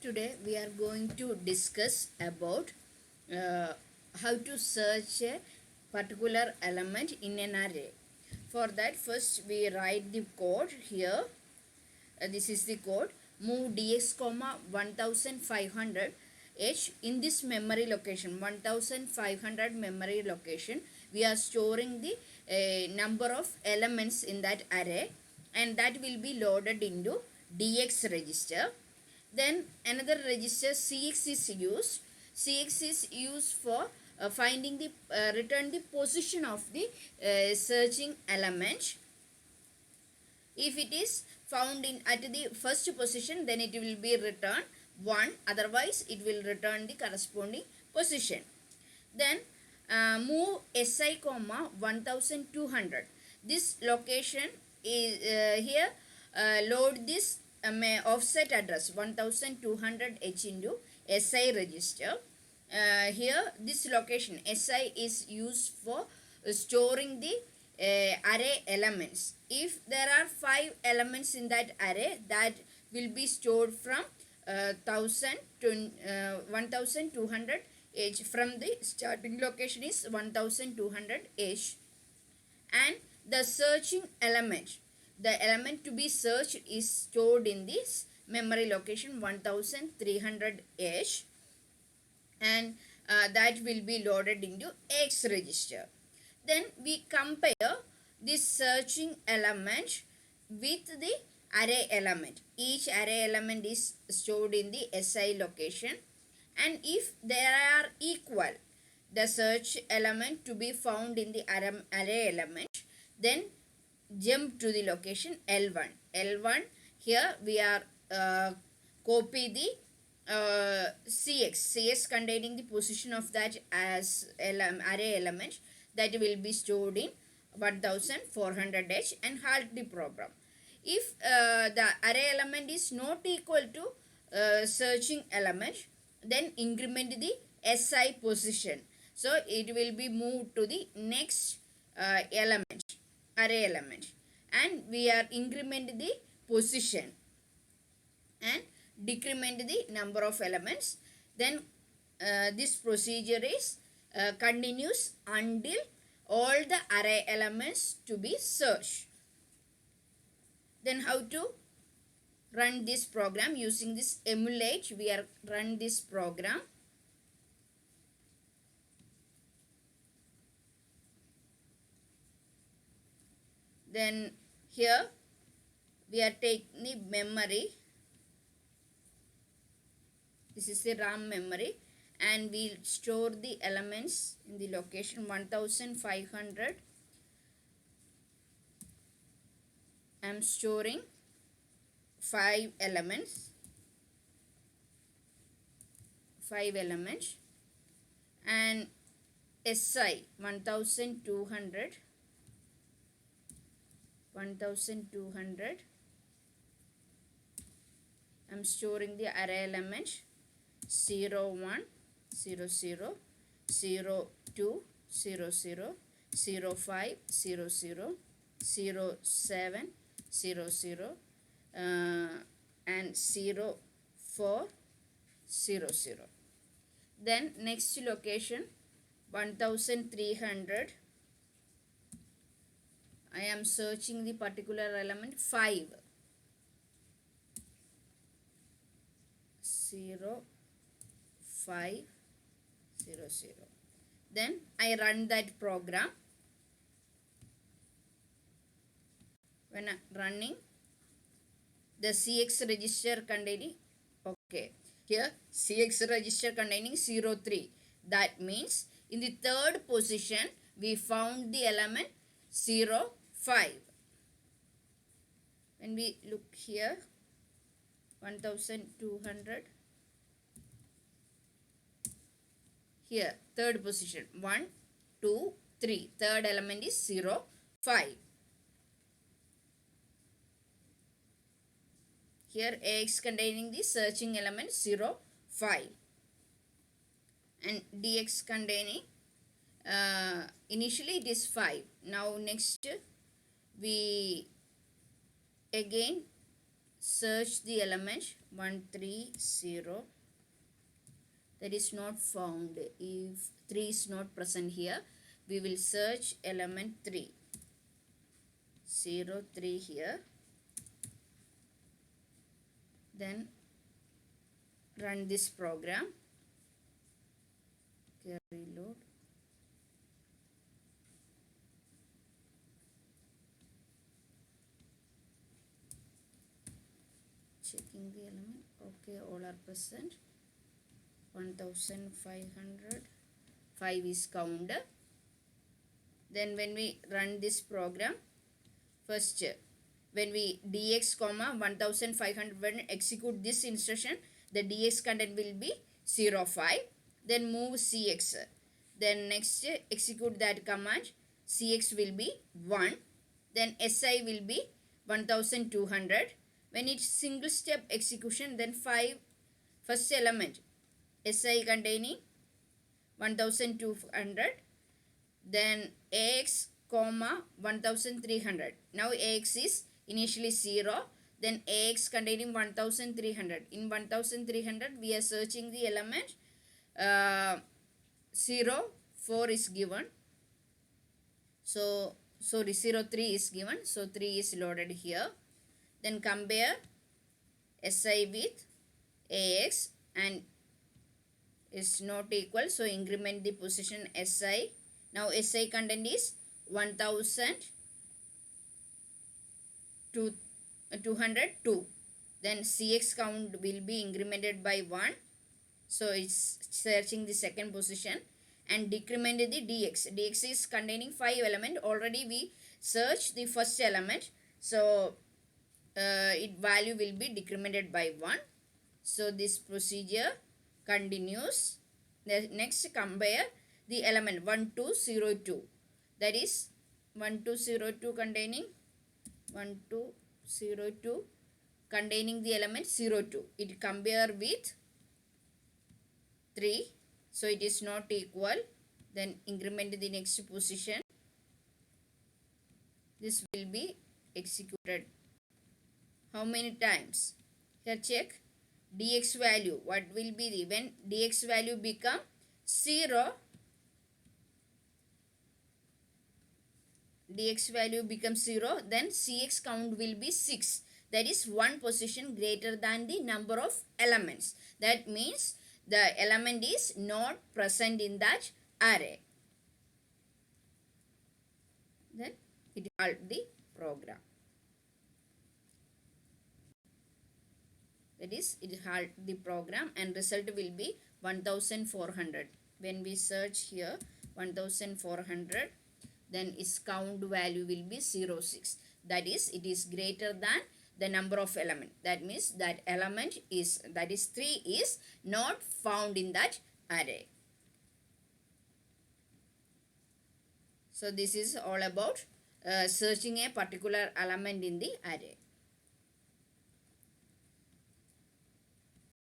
Today we are going to discuss about uh, how to search a particular element in an array. For that, first we write the code here. This is the code. Move dx comma 1500 h in this memory location, 1500 memory location. We are storing the number of elements in that array, and that will be loaded into dx register. Then another register cx is used. Cx is used for finding the return the position of the searching element. If it is found in at the first position, then it will be returned 1, otherwise it will return the corresponding position. Then move si comma 1200. This location is here load this offset address 1200 h into si register. Here this location si is used for storing the array elements. If there are 5 elements in that array, that will be stored from 1000 to 1200 h. From the starting location is 1200 h, and the searching element, the element to be searched is stored in this memory location 1300 h, and that will be loaded into x register. Then we compare this searching element with the array element. Each array element is stored in the si location, and if they are equal, the search element to be found in the array element, then jump to the location L1. L1, here we are copy the cx containing the position of that as array element, that will be stored in 1400 h, and halt the program. If the array element is not equal to searching element, then increment the si position, so it will be moved to the next element, array element, and we are increment the position and decrement the number of elements. Then this procedure is continues until all the array elements to be searched. Then how to run this program? Using this emulate, we are run this program. Then here we are taking the memory. This is the RAM memory, and we'll store the elements in the location 1500. I am storing 5 elements, and si 1200. I'm storing the array element 0 1 0 0 0 2 0 0 0 5 0 0 0 7 0 0 and 0 4 0 0. Then next location 1300. I am searching the particular element 5 0 5 0 0. Then I run that program. When running, the cx register containing, okay, here cx register containing 03. That means in the third position we found the element 05. When we look here 1200, here third position 1 2 3, third element is 05. Here ax containing the searching element 05, and dx containing initially it is 5. Now next we again search the element 130 that is not found. If 3 is not present here, we will search element 3. 0, 3 here. Then run this program. Okay, reload. Checking the element. Okay, all are present. 1500. 5 is counted. Then when we run this program, first when we dx comma 1500, when execute this instruction, the dx content will be 0, 5. Then move cx. Then next execute that command, cx will be 1. Then si will be 1200. When it's single step execution, then 5 first element si containing 1200, then ax comma 1300. Now ax is initially 0, then ax containing 1300. In 1300 we are searching the element 0, 4 is given. So sorry, 0, 3 is given. So 3 is loaded here. Then compare si with ax and is not equal. So increment the position si. Now si content is 1202. Then cx count will be incremented by 1. So it's searching the second position and decrement the dx. Dx is containing 5 element. Already we searched the first element. So it value will be decremented by 1. So this procedure continues. Next compare the element 1202. That is 1202 containing 1202 containing the element 02. It compare with 3. So it is not equal. Then increment the next position. This will be executed. How many times? Here check dx value. What will be the, when dx value become 0, dx value becomes 0, then cx count will be 6. That is one position greater than the number of elements. That means the element is not present in that array. Then it halt the program. That is, it halt the program and result will be 1400. When we search here 1400, then its count value will be 06. That is, it is greater than the number of element. That means that element is, that is 3 is not found in that array. So this is all about searching a particular element in the array.